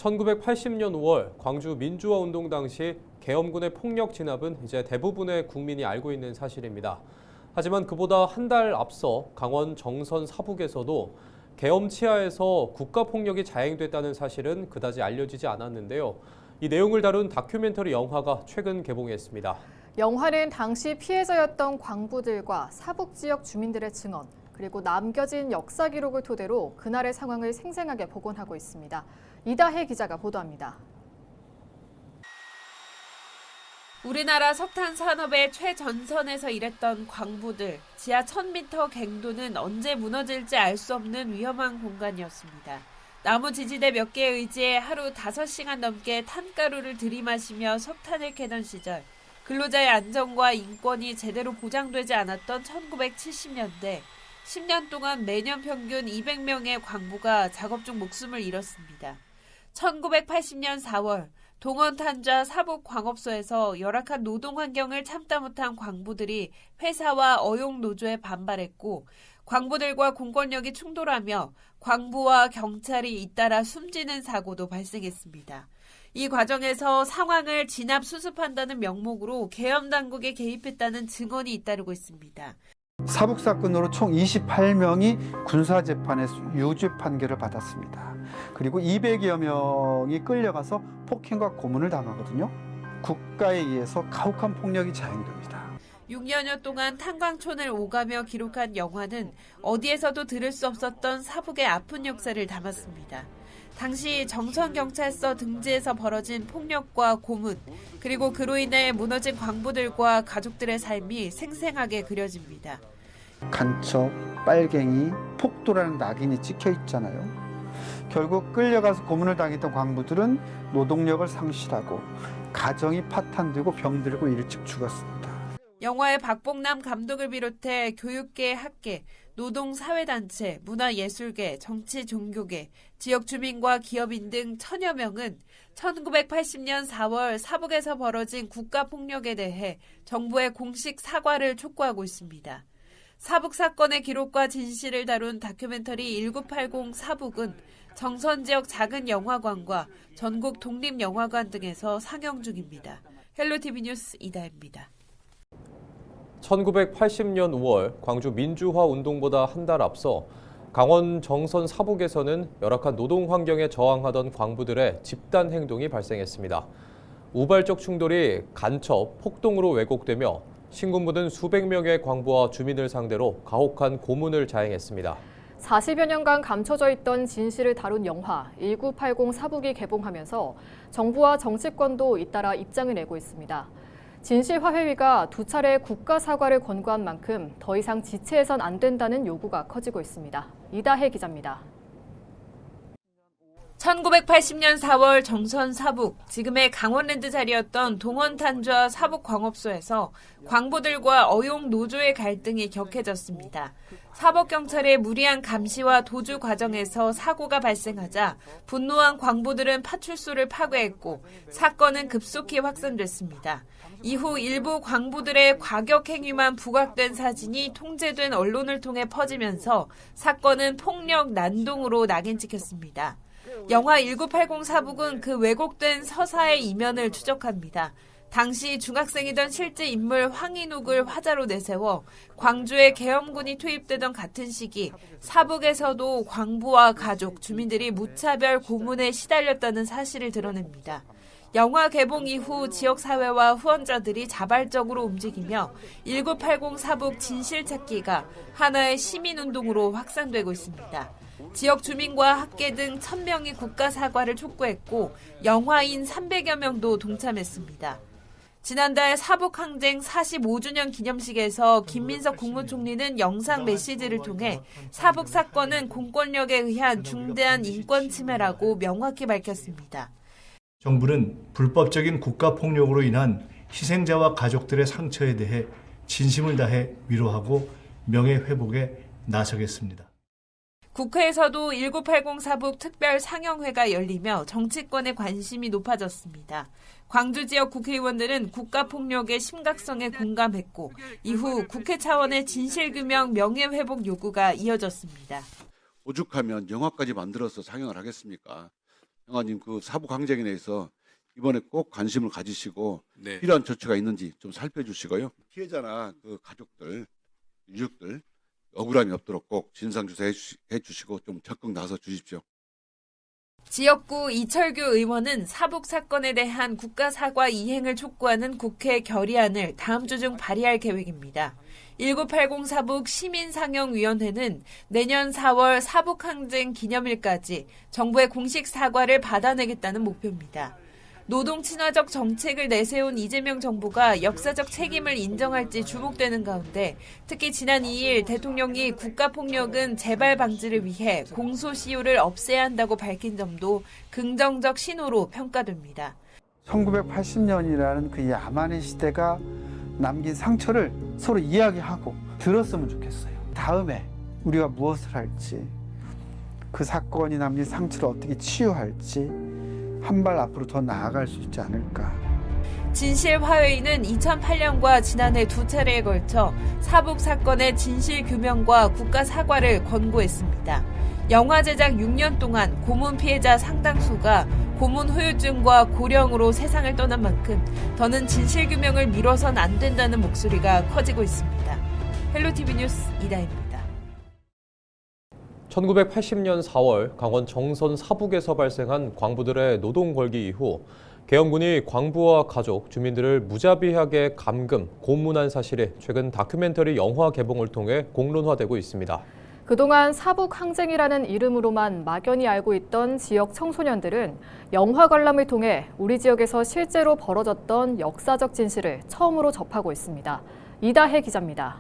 1980년 5월 광주 민주화 운동 당시 계엄군의 폭력 진압은 이제 대부분의 국민이 알고 있는 사실입니다. 하지만 그보다 한 달 앞서 강원 정선 사북에서도 계엄 치하에서 국가폭력이 자행됐다는 사실은 그다지 알려지지 않았는데요. 이 내용을 다룬 다큐멘터리 영화가 최근 개봉했습니다. 영화는 당시 피해자였던 광부들과 사북 지역 주민들의 증언, 그리고 남겨진 역사 기록을 토대로 그날의 상황을 생생하게 복원하고 있습니다. 이다혜 기자가 보도합니다. 우리나라 석탄 산업의 최전선에서 일했던 광부들, 지하 1000m 갱도는 언제 무너질지 알 수 없는 위험한 공간이었습니다. 나무 지지대 몇 개에 의지해 하루 5시간 넘게 탄가루를 들이마시며 석탄을 캐던 시절, 근로자의 안전과 인권이 제대로 보장되지 않았던 1970년대, 10년 동안 매년 평균 200명의 광부가 작업 중 목숨을 잃었습니다. 1980년 4월, 동원 탄좌 사북 광업소에서 열악한 노동 환경을 참다 못한 광부들이 회사와 어용 노조에 반발했고, 광부들과 공권력이 충돌하며 광부와 경찰이 잇따라 숨지는 사고도 발생했습니다. 이 과정에서 상황을 진압 수습한다는 명목으로 계엄 당국에 개입했다는 증언이 잇따르고 있습니다. 사북 사건으로 총 28명이 군사재판에서 유죄 판결을 받았습니다. 그리고 200여 명이 끌려가서 폭행과 고문을 당하거든요. 국가에 의해서 가혹한 폭력이 자행됩니다. 6년여 동안 탄광촌을 오가며 기록한 영화는 어디에서도 들을 수 없었던 사북의 아픈 역사를 담았습니다. 당시 정선경찰서 등지에서 벌어진 폭력과 고문, 그리고 그로 인해 무너진 광부들과 가족들의 삶이 생생하게 그려집니다. 간첩, 빨갱이, 폭도라는 낙인이 찍혀 있잖아요. 결국 끌려가서 고문을 당했던 광부들은 노동력을 상실하고 가정이 파탄되고 병들고 일찍 죽었습니다. 영화의 박봉남 감독을 비롯해 교육계, 학계, 노동사회단체, 문화예술계, 정치, 종교계, 지역 주민과 기업인 등 천여 명은 1980년 4월 사북에서 벌어진 국가폭력에 대해 정부의 공식 사과를 촉구하고 있습니다. 사북 사건의 기록과 진실을 다룬 다큐멘터리 1980 사북은 정선 지역 작은 영화관과 전국 독립영화관 등에서 상영 중입니다. 헬로티비 뉴스 이다혜입니다. 1980년 5월 광주 민주화 운동보다 한 달 앞서 강원 정선 사북에서는 열악한 노동 환경에 저항하던 광부들의 집단 행동이 발생했습니다. 우발적 충돌이 간첩, 폭동으로 왜곡되며 신군부는 수백 명의 광부와 주민을 상대로 가혹한 고문을 자행했습니다. 40여 년간 감춰져 있던 진실을 다룬 영화 1980 사북이 개봉하면서 정부와 정치권도 잇따라 입장을 내고 있습니다. 진실화해위가 2차례 국가 사과를 권고한 만큼 더 이상 지체해선 안 된다는 요구가 커지고 있습니다. 이다혜 기자입니다. 1980년 4월 정선 사북, 지금의 강원랜드 자리였던 동원 탄좌 사북 광업소에서 광부들과 어용 노조의 갈등이 격해졌습니다. 사법경찰의 무리한 감시와 도주 과정에서 사고가 발생하자 분노한 광부들은 파출소를 파괴했고 사건은 급속히 확산됐습니다. 이후 일부 광부들의 과격 행위만 부각된 사진이 통제된 언론을 통해 퍼지면서 사건은 폭력 난동으로 낙인 찍혔습니다. 영화 1980 사북은 그 왜곡된 서사의 이면을 추적합니다. 당시 중학생이던 실제 인물 황인욱을 화자로 내세워 광주에 계엄군이 투입되던 같은 시기 사북에서도 광부와 가족, 주민들이 무차별 고문에 시달렸다는 사실을 드러냅니다. 영화 개봉 이후 지역사회와 후원자들이 자발적으로 움직이며 1980 사북 진실찾기가 하나의 시민운동으로 확산되고 있습니다. 지역 주민과 학계 등 1000명이 국가 사과를 촉구했고 영화인 300여 명도 동참했습니다. 지난달 사북 항쟁 45주년 기념식에서 김민석 국무총리는 영상 메시지를 통해 사북 사건은 공권력에 의한 중대한 인권 침해라고 명확히 밝혔습니다. 정부는 불법적인 국가폭력으로 인한 희생자와 가족들의 상처에 대해 진심을 다해 위로하고 명예회복에 나서겠습니다. 국회에서도 1980 사북 특별 상영회가 열리며 정치권의 관심이 높아졌습니다. 광주 지역 국회의원들은 국가폭력의 심각성에 공감했고 이후 국회 차원의 진실규명 명예회복 요구가 이어졌습니다. 오죽하면 영화까지 만들어서 상영을 하겠습니까? 영화님 그 사북 항쟁에 대해서 이번에 꼭 관심을 가지시고 네. 필요한 조치가 있는지 좀 살펴주시고요. 피해자나 그 가족들, 유족들 억울함이 없도록 꼭 진상조사해 주시고 좀 적극 나서 주십시오. 지역구 이철규 의원은 사북 사건에 대한 국가사과 이행을 촉구하는 국회 결의안을 다음 주 중 발의할 계획입니다. 1980 사북 시민상영위원회는 내년 4월 사북항쟁 기념일까지 정부의 공식 사과를 받아내겠다는 목표입니다. 노동 친화적 정책을 내세운 이재명 정부가 역사적 책임을 인정할지 주목되는 가운데 특히 지난 2일 대통령이 국가폭력은 재발 방지를 위해 공소시효를 없애야 한다고 밝힌 점도 긍정적 신호로 평가됩니다. 1980년이라는 그 야만의 시대가 남긴 상처를 서로 이야기하고 들었으면 좋겠어요. 다음에 우리가 무엇을 할지, 그 사건이 남긴 상처를 어떻게 치유할지 한 발 앞으로 더 나아갈 수 있지 않을까. 진실화해위는 2008년과 지난해 두 차례에 걸쳐 사북 사건의 진실 규명과 국가 사과를 권고했습니다. 영화 제작 6년 동안 고문 피해자 상당수가 고문 후유증과 고령으로 세상을 떠난 만큼 더는 진실 규명을 미뤄선 안 된다는 목소리가 커지고 있습니다. 헬로티비 뉴스 이다혜입니다. 1980년 4월 강원 정선 사북에서 발생한 광부들의 노동 걸기 이후 계엄군이 광부와 가족, 주민들을 무자비하게 감금, 고문한 사실이 최근 다큐멘터리 영화 개봉을 통해 공론화되고 있습니다. 그동안 사북 항쟁이라는 이름으로만 막연히 알고 있던 지역 청소년들은 영화 관람을 통해 우리 지역에서 실제로 벌어졌던 역사적 진실을 처음으로 접하고 있습니다. 이다혜 기자입니다.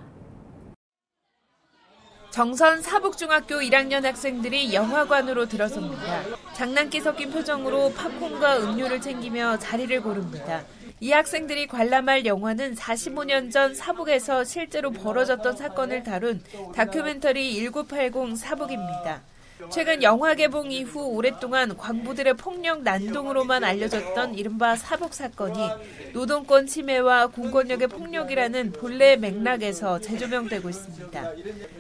정선 사북중학교 1학년 학생들이 영화관으로 들어섭니다. 장난기 섞인 표정으로 팝콘과 음료를 챙기며 자리를 고릅니다. 이 학생들이 관람할 영화는 45년 전 사북에서 실제로 벌어졌던 사건을 다룬 다큐멘터리 1980 사북입니다. 최근 영화 개봉 이후 오랫동안 광부들의 폭력 난동으로만 알려졌던 이른바 사북 사건이 노동권 침해와 공권력의 폭력이라는 본래 맥락에서 재조명되고 있습니다.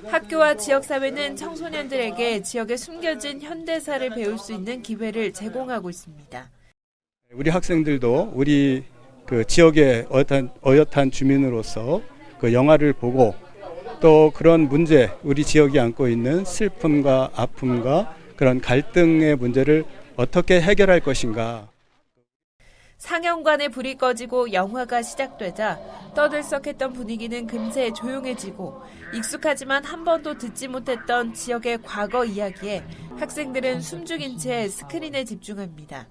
학교와 지역사회는 청소년들에게 지역에 숨겨진 현대사를 배울 수 있는 기회를 제공하고 있습니다. 우리 학생들도 우리 그 지역의 어엿한 주민으로서 그 영화를 보고 또 그런 문제, 우리 지역이 안고 있는 슬픔과 아픔과 그런 갈등의 문제를 어떻게 해결할 것인가. 상영관에 불이 꺼지고 영화가 시작되자 떠들썩했던 분위기는 금세 조용해지고 익숙하지만 한 번도 듣지 못했던 지역의 과거 이야기에 학생들은 숨죽인 채 스크린에 집중합니다.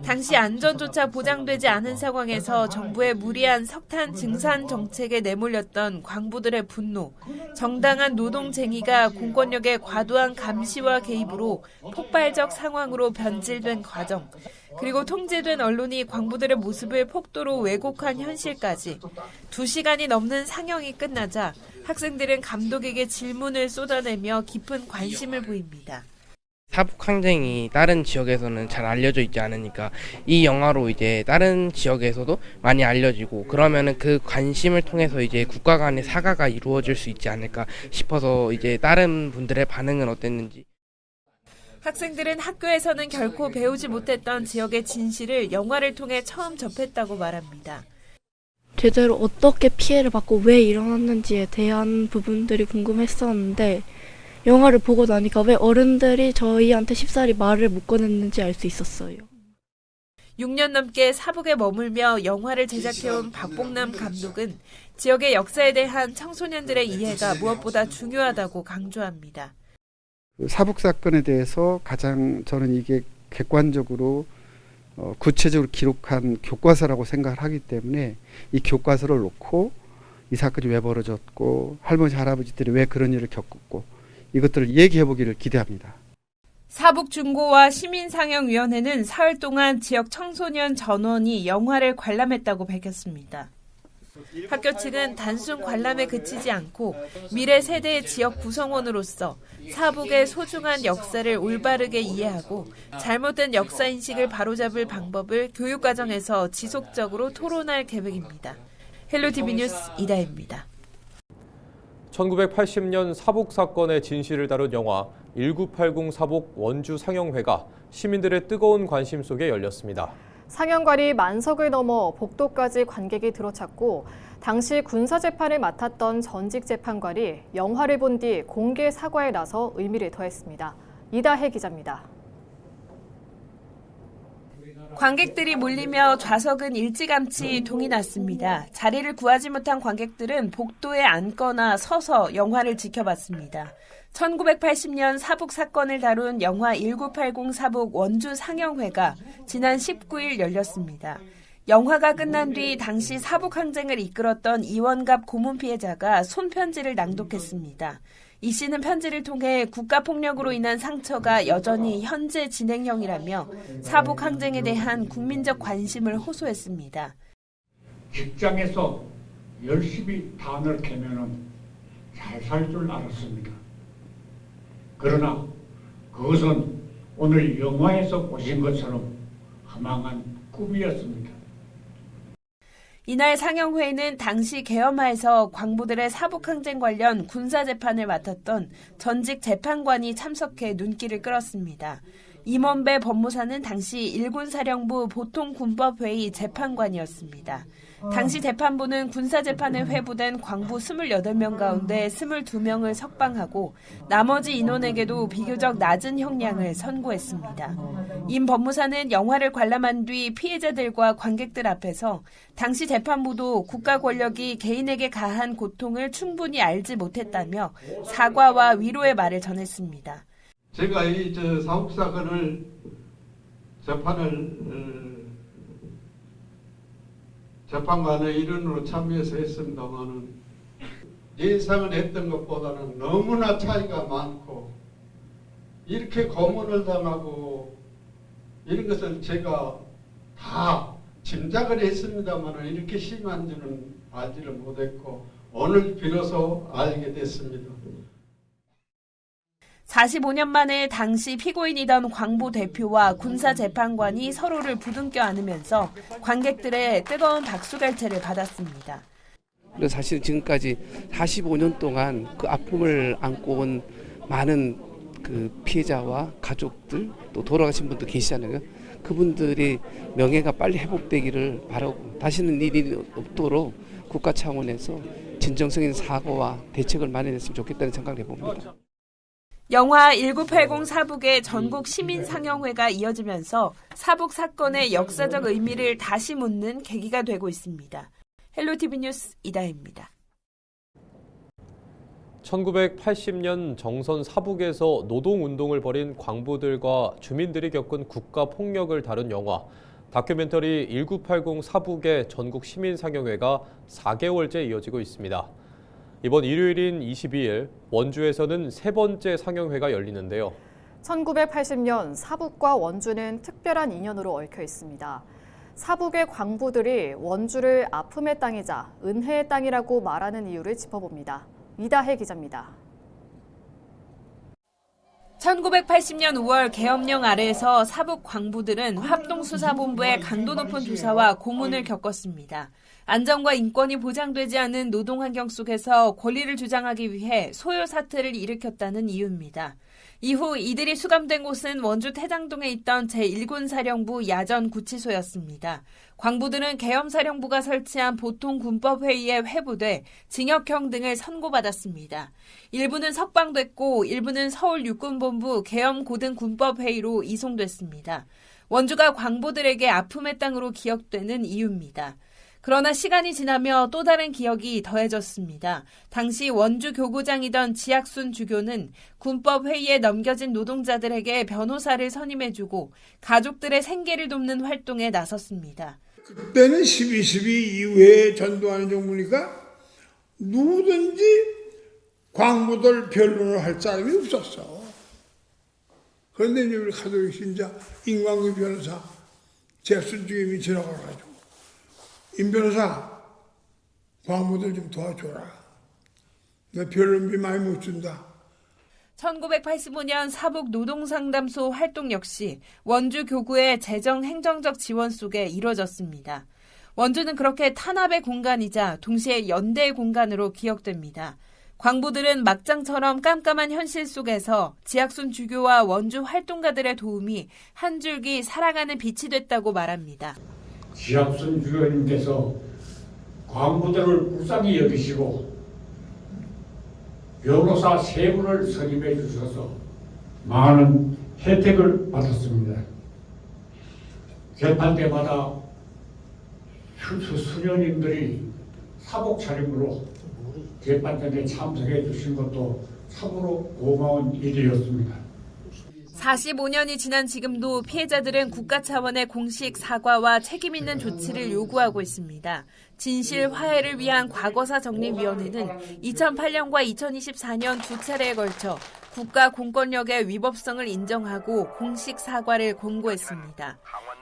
당시 안전조차 보장되지 않은 상황에서 정부의 무리한 석탄 증산 정책에 내몰렸던 광부들의 분노, 정당한 노동쟁의가 공권력의 과도한 감시와 개입으로 폭발적 상황으로 변질된 과정, 그리고 통제된 언론이 광부들의 모습을 폭도로 왜곡한 현실까지 2시간이 넘는 상영이 끝나자 학생들은 감독에게 질문을 쏟아내며 깊은 관심을 보입니다. 사북 항쟁이 다른 지역에서는 잘 알려져 있지 않으니까 이 영화로 이제 다른 지역에서도 많이 알려지고 그러면은 그 관심을 통해서 이제 국가 간의 사과가 이루어질 수 있지 않을까 싶어서 이제 다른 분들의 반응은 어땠는지. 학생들은 학교에서는 결코 배우지 못했던 지역의 진실을 영화를 통해 처음 접했다고 말합니다. 제대로 어떻게 피해를 받고 왜 일어났는지에 대한 부분들이 궁금했었는데 영화를 보고 나니까 왜 어른들이 저희한테 쉽사리 말을 못 꺼냈는지 알 수 있었어요. 6년 넘게 사북에 머물며 영화를 제작해온 박봉남 감독은 지역의 역사에 대한 청소년들의 이해가 무엇보다 중요하다고 강조합니다. 사북 사건에 대해서 가장 저는 이게 객관적으로 구체적으로 기록한 교과서라고 생각을 하기 때문에 이 교과서를 놓고 이 사건이 왜 벌어졌고 할머니 할아버지들이 왜 그런 일을 겪었고 이것들을 얘기해 보기를 기대합니다. 사북중고와 시민상영위원회는 사흘 동안 지역 청소년 전원이 영화를 관람했다고 밝혔습니다. 학교 측은 단순 관람에 그치지 않고 미래 세대의 지역 구성원으로서 사북의 소중한 역사를 올바르게 이해하고 잘못된 역사인식을 바로잡을 방법을 교육과정에서 지속적으로 토론할 계획입니다. 헬로티비 뉴스 이다혜입니다. 1980년 사북 사건의 진실을 다룬 영화 1980 사북 원주 상영회가 시민들의 뜨거운 관심 속에 열렸습니다. 상영관이 만석을 넘어 복도까지 관객이 들어찼고 당시 군사재판을 맡았던 전직 재판관이 영화를 본 뒤 공개 사과에 나서 의미를 더했습니다. 이다혜 기자입니다. 관객들이 몰리며 좌석은 일찌감치 동이 났습니다. 자리를 구하지 못한 관객들은 복도에 앉거나 서서 영화를 지켜봤습니다. 1980년 사북 사건을 다룬 영화 1980 사북 원주 상영회가 지난 19일 열렸습니다. 영화가 끝난 뒤 당시 사북 항쟁을 이끌었던 이원갑 고문 피해자가 손편지를 낭독했습니다. 이 씨는 편지를 통해 국가폭력으로 인한 상처가 여전히 현재 진행형이라며 사북 항쟁에 대한 국민적 관심을 호소했습니다. 직장에서 열심히 단을 캐면은 잘 살 줄 알았습니다. 그러나 그것은 오늘 영화에서 보신 것처럼 허망한 꿈이었습니다. 이날 상영회에는 당시 계엄하에서 광부들의 사북항쟁 관련 군사재판을 맡았던 전직 재판관이 참석해 눈길을 끌었습니다. 임원배 법무사는 당시 일군사령부 보통군법회의 재판관이었습니다. 당시 재판부는 군사재판에 회부된 광부 28명 가운데 22명을 석방하고 나머지 인원에게도 비교적 낮은 형량을 선고했습니다. 임 법무사는 영화를 관람한 뒤 피해자들과 관객들 앞에서 당시 재판부도 국가 권력이 개인에게 가한 고통을 충분히 알지 못했다며 사과와 위로의 말을 전했습니다. 제가 이 사북 사건을 재판관의 일원으로 참여해서 했습니다만은 예상을 했던 것보다는 너무나 차이가 많고 이렇게 고문을 당하고 이런 것을 제가 다 짐작을 했습니다만은 이렇게 심한 줄은 알지를 못했고 오늘 비로소 알게 됐습니다. 45년 만에 당시 피고인이던 광부 대표와 군사재판관이 서로를 부둥켜 안으면서 관객들의 뜨거운 박수갈채를 받았습니다. 그래서 사실 지금까지 45년 동안 그 아픔을 안고 온 많은 그 피해자와 가족들 또 돌아가신 분들 계시잖아요. 그분들이 명예가 빨리 회복되기를 바라고 다시는 일이 없도록 국가 차원에서 진정성 있는 사고와 대책을 마련했으면 좋겠다는 생각을 해봅니다. 영화 1980 사북의 전국 시민 상영회가 이어지면서 사북 사건의 역사적 의미를 다시 묻는 계기가 되고 있습니다. 헬로티비 뉴스 이다혜입니다. 1980년 정선 사북에서 노동운동을 벌인 광부들과 주민들이 겪은 국가폭력을 다룬 영화 다큐멘터리 1980 사북의 전국 시민 상영회가 4개월째 이어지고 있습니다. 이번 일요일인 22일 원주에서는 세 번째 상영회가 열리는데요. 1980년 사북과 원주는 특별한 인연으로 얽혀 있습니다. 사북의 광부들이 원주를 아픔의 땅이자 은혜의 땅이라고 말하는 이유를 짚어봅니다. 이다혜 기자입니다. 1980년 5월 계엄령 아래에서 사북 광부들은 합동수사본부의 강도 높은 조사와 고문을 겪었습니다. 안전과 인권이 보장되지 않은 노동환경 속에서 권리를 주장하기 위해 소요 사태를 일으켰다는 이유입니다. 이후 이들이 수감된 곳은 원주 태장동에 있던 제1군사령부 야전 구치소였습니다. 광부들은 계엄사령부가 설치한 보통군법회의에 회부돼 징역형 등을 선고받았습니다. 일부는 석방됐고 일부는 서울육군본부 계엄고등군법회의로 이송됐습니다. 원주가 광부들에게 아픔의 땅으로 기억되는 이유입니다. 그러나 시간이 지나며 또 다른 기억이 더해졌습니다. 당시 원주 교구장이던 지학순 주교는 군법회의에 넘겨진 노동자들에게 변호사를 선임해주고 가족들의 생계를 돕는 활동에 나섰습니다. 그때는 12.12 이후에 전두환 정부니까 누구든지 광부들 변론을 할 사람이 없었어. 그런데 이제 우리 가톨릭 신자 임광규 변호사 지학순 주임이 지나가가지고 임 변호사, 광부들 좀 도와줘라. 나 변론비 많이 못 준다. 1985년 사북 노동상담소 활동 역시 원주 교구의 재정 행정적 지원 속에 이루어졌습니다. 원주는 그렇게 탄압의 공간이자 동시에 연대의 공간으로 기억됩니다. 광부들은 막장처럼 깜깜한 현실 속에서 지학순 주교와 원주 활동가들의 도움이 한 줄기 살아가는 빛이 됐다고 말합니다. 지학순 주교님께서 광부들을 불쌍히 여기시고 변호사 세 분을 선임해 주셔서 많은 혜택을 받았습니다. 재판 때마다 수녀님들이 사복 차림으로 재판전에 참석해 주신 것도 참으로 고마운 일이었습니다. 45년이 지난 지금도 피해자들은 국가 차원의 공식 사과와 책임 있는 조치를 요구하고 있습니다. 진실 화해를 위한 과거사 정리위원회는 2008년과 2024년 두 차례에 걸쳐 국가 공권력의 위법성을 인정하고 공식 사과를 권고했습니다.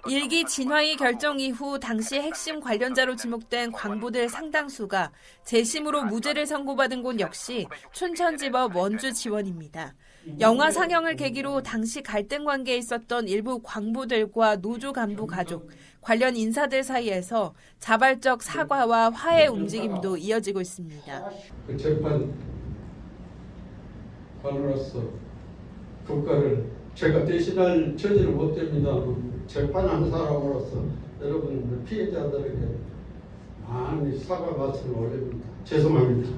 일기 진화의 결정 이후 당시 핵심 관련자로 지목된 광부들 상당수가 재심으로 무죄를 선고받은 곳 역시 춘천지법 원주 지원입니다. 영화 상영을 계기로 당시 갈등 관계에 있었던 일부 광부들과 노조 간부 가족, 관련 인사들 사이에서 자발적 사과와 화해 움직임도 이어지고 있습니다. 그 재판관으로서 국가를 제가 대신할 처지를 못 됩니다. 재판하는 사람으로서 여러분 피해자들에게 많이 사과 말씀을 올립니다. 죄송합니다.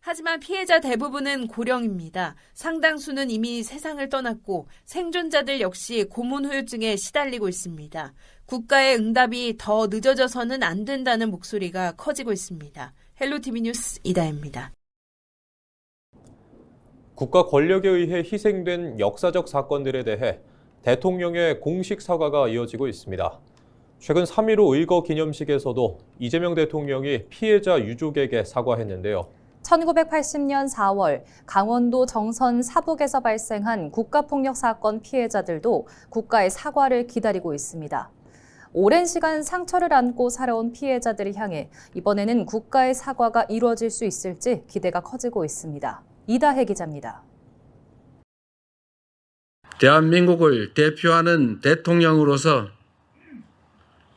하지만 피해자 대부분은 고령입니다. 상당수는 이미 세상을 떠났고 생존자들 역시 고문 후유증에 시달리고 있습니다. 국가의 응답이 더 늦어져서는 안 된다는 목소리가 커지고 있습니다. 헬로티비 뉴스 이다혜입니다. 국가 권력에 의해 희생된 역사적 사건들에 대해 대통령의 공식 사과가 이어지고 있습니다. 최근 3.15 의거 기념식에서도 이재명 대통령이 피해자 유족에게 사과했는데요. 1980년 4월 강원도 정선 사북에서 발생한 국가폭력 사건 피해자들도 국가의 사과를 기다리고 있습니다. 오랜 시간 상처를 안고 살아온 피해자들을 향해 이번에는 국가의 사과가 이루어질 수 있을지 기대가 커지고 있습니다. 이다혜 기자입니다. 대한민국을 대표하는 대통령으로서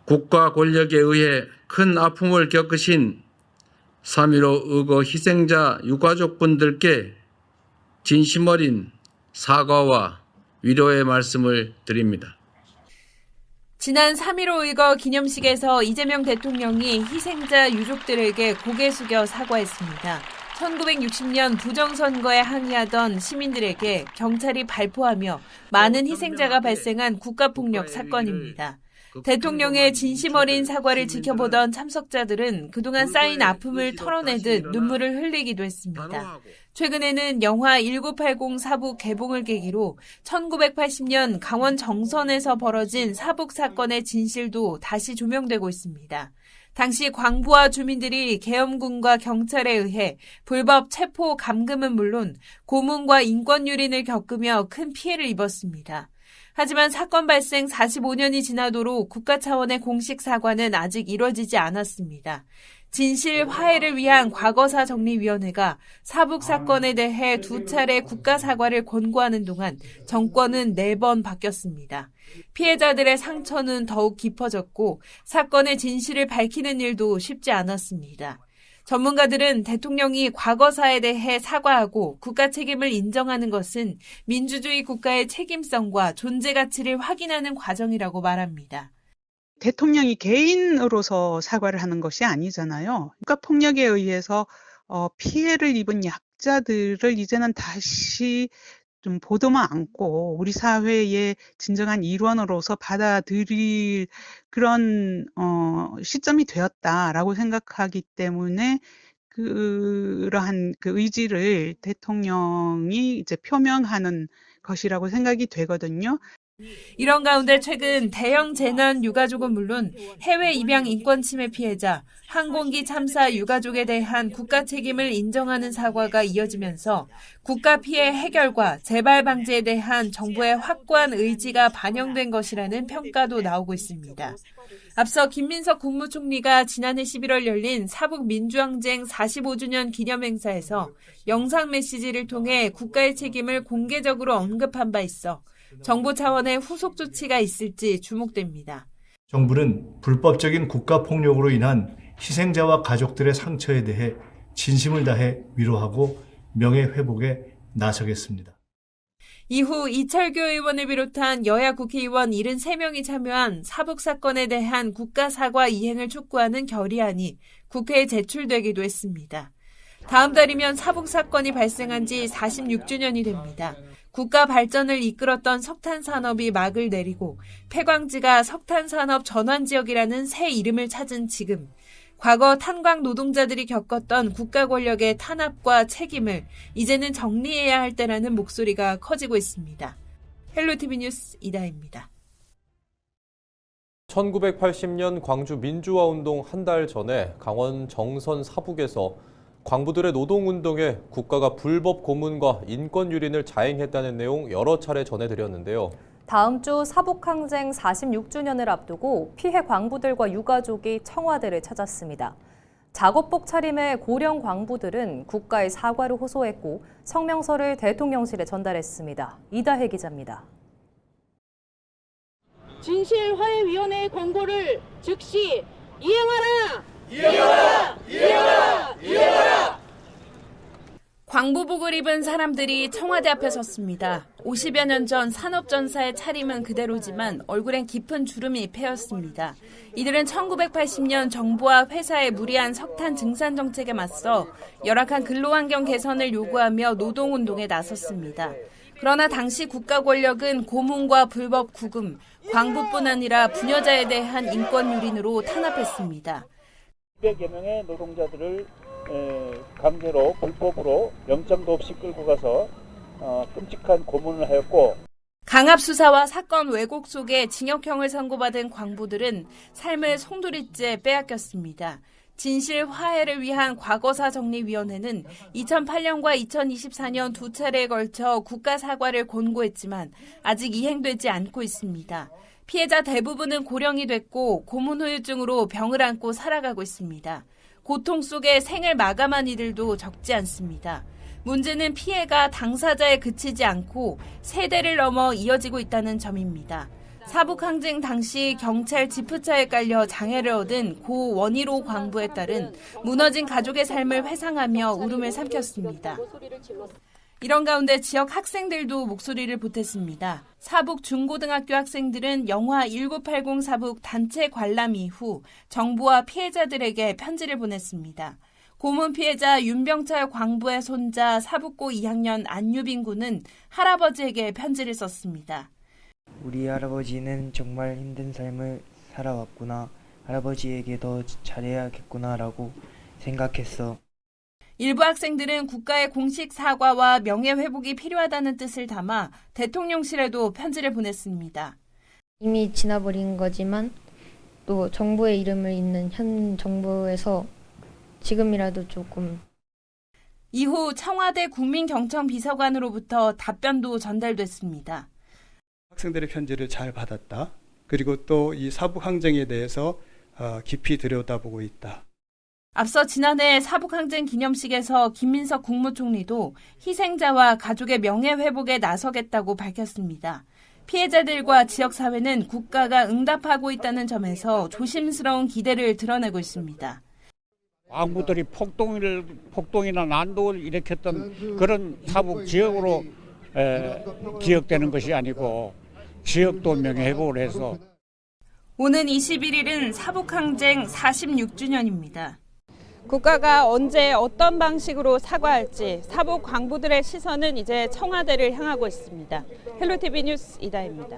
국가 권력에 의해 큰 아픔을 겪으신 3.15 의거 희생자 유가족분들께 진심 어린 사과와 위로의 말씀을 드립니다. 지난 3.15 의거 기념식에서 이재명 대통령이 희생자 유족들에게 고개 숙여 사과했습니다. 1960년 부정선거에 항의하던 시민들에게 경찰이 발포하며 많은 희생자가 발생한 국가폭력 사건입니다. 대통령의 진심 어린 사과를 지켜보던 참석자들은 그동안 쌓인 아픔을 털어내듯 눈물을 흘리기도 했습니다. 최근에는 영화 1980 사북 개봉을 계기로 1980년 강원 정선에서 벌어진 사북 사건의 진실도 다시 조명되고 있습니다. 당시 광부와 주민들이 계엄군과 경찰에 의해 불법 체포 감금은 물론 고문과 인권 유린을 겪으며 큰 피해를 입었습니다. 하지만 사건 발생 45년이 지나도록 국가 차원의 공식 사과는 아직 이뤄지지 않았습니다. 진실 화해를 위한 과거사 정리위원회가 사북 사건에 대해 두 차례 국가 사과를 권고하는 동안 정권은 4번 바뀌었습니다. 피해자들의 상처는 더욱 깊어졌고 사건의 진실을 밝히는 일도 쉽지 않았습니다. 전문가들은 대통령이 과거사에 대해 사과하고 국가 책임을 인정하는 것은 민주주의 국가의 책임성과 존재 가치를 확인하는 과정이라고 말합니다. 대통령이 개인으로서 사과를 하는 것이 아니잖아요. 국가폭력에 의해서 피해를 입은 약자들을 이제는 다시 좀 보도만 않고 우리 사회의 진정한 일원으로서 받아들일 그런 시점이 되었다라고 생각하기 때문에 그러한 그 의지를 대통령이 이제 표명하는 것이라고 생각이 되거든요. 이런 가운데 최근 대형 재난 유가족은 물론 해외 입양 인권 침해 피해자, 항공기 참사 유가족에 대한 국가 책임을 인정하는 사과가 이어지면서 국가 피해 해결과 재발 방지에 대한 정부의 확고한 의지가 반영된 것이라는 평가도 나오고 있습니다. 앞서 김민석 국무총리가 지난해 11월 열린 사북 민주항쟁 45주년 기념행사에서 영상 메시지를 통해 국가의 책임을 공개적으로 언급한 바 있어 정부 차원의 후속 조치가 있을지 주목됩니다. 정부는 불법적인 국가 폭력으로 인한 희생자와 가족들의 상처에 대해 진심을 다해 위로하고 명예회복에 나서겠습니다. 이후 이철규 의원을 비롯한 여야 국회의원 73명이 참여한 사북 사건에 대한 국가 사과 이행을 촉구하는 결의안이 국회에 제출되기도 했습니다. 다음 달이면 사북 사건이 발생한 지 46주년이 됩니다. 국가 발전을 이끌었던 석탄 산업이 막을 내리고 폐광지가 석탄 산업 전환 지역이라는 새 이름을 찾은 지금, 과거 탄광 노동자들이 겪었던 국가 권력의 탄압과 책임을 이제는 정리해야 할 때라는 목소리가 커지고 있습니다. 헬로티비 뉴스 이다혜입니다. 1980년 광주 민주화 운동 한 달 전에 강원 정선 사북에서 광부들의 노동운동에 국가가 불법 고문과 인권 유린을 자행했다는 내용 여러 차례 전해드렸는데요. 다음 주 사북항쟁 46주년을 앞두고 피해 광부들과 유가족이 청와대를 찾았습니다. 작업복 차림의 고령 광부들은 국가의 사과를 호소했고 성명서를 대통령실에 전달했습니다. 이다혜 기자입니다. 진실화해위원회의 권고를 즉시 이행하라! 이행하라! 이행하라! 이행하라! 광부복을 입은 사람들이 청와대 앞에 섰습니다. 50여 년 전 산업전사의 차림은 그대로지만 얼굴엔 깊은 주름이 패였습니다. 이들은 1980년 정부와 회사의 무리한 석탄 증산 정책에 맞서 열악한 근로환경 개선을 요구하며 노동운동에 나섰습여 그러나 당시 국가 권력은 고문과 불법 구금, 광부뿐 아니라 부녀자에 대한 인권 유린으로 탄압했습니다. 200여 명의 노동자들을 강제로 불법으로 영장도 없이 끌고 가서 끔찍한 고문을 하였고, 강압 수사와 사건 왜곡 속에 징역형을 선고받은 광부들은 삶을 송두리째 빼앗겼습니다. 진실 화해를 위한 과거사 정리위원회는 2008년과 2024년 두 차례에 걸쳐 국가 사과를 권고했지만 아직 이행되지 않고 있습니다. 피해자 대부분은 고령이 됐고 고문 후유증으로 병을 안고 살아가고 있습니다. 고통 속에 생을 마감한 이들도 적지 않습니다. 문제는 피해가 당사자에 그치지 않고 세대를 넘어 이어지고 있다는 점입니다. 사북항쟁 당시 경찰 지프차에 깔려 장애를 얻은 고 원희로 광부에 따른 무너진 가족의 삶을 회상하며 울음을 삼켰습니다. 이런 가운데 지역 학생들도 목소리를 보탰습니다. 사북 중고등학교 학생들은 영화 1980 사북 단체 관람 이후 정부와 피해자들에게 편지를 보냈습니다. 고문 피해자 윤병철 광부의 손자 사북고 2학년 안유빈 군은 할아버지에게 편지를 썼습니다. 우리 할아버지는 정말 힘든 삶을 살아왔구나. 할아버지에게 더 잘해야겠구나라고 생각했어. 일부 학생들은 국가의 공식 사과와 명예회복이 필요하다는 뜻을 담아 대통령실에도 편지를 보냈습니다. 이미 지나버린 거지만 또 정부의 이름을 잇는 현 정부에서 지금이라도 조금. 이후 청와대 국민경청 비서관으로부터 답변도 전달됐습니다. 학생들의 편지를 잘 받았다. 그리고 또 이 사북항쟁에 대해서 깊이 들여다보고 있다. 앞서 지난해 사북항쟁 기념식에서 김민석 국무총리도 희생자와 가족의 명예회복에 나서겠다고 밝혔습니다. 피해자들과 지역사회는 국가가 응답하고 있다는 점에서 조심스러운 기대를 드러내고 있습니다. 광부들이 폭동이나 난동을 일으켰던 그런 사북 지역으로 기억되는 것이 아니고 지역도 명예회복을 해서. 오는 21일은 사북항쟁 46주년입니다. 국가가 언제 어떤 방식으로 사과할지 사북 광부들의 시선은 이제 청와대를 향하고 있습니다. 헬로티비 뉴스 이다혜입니다.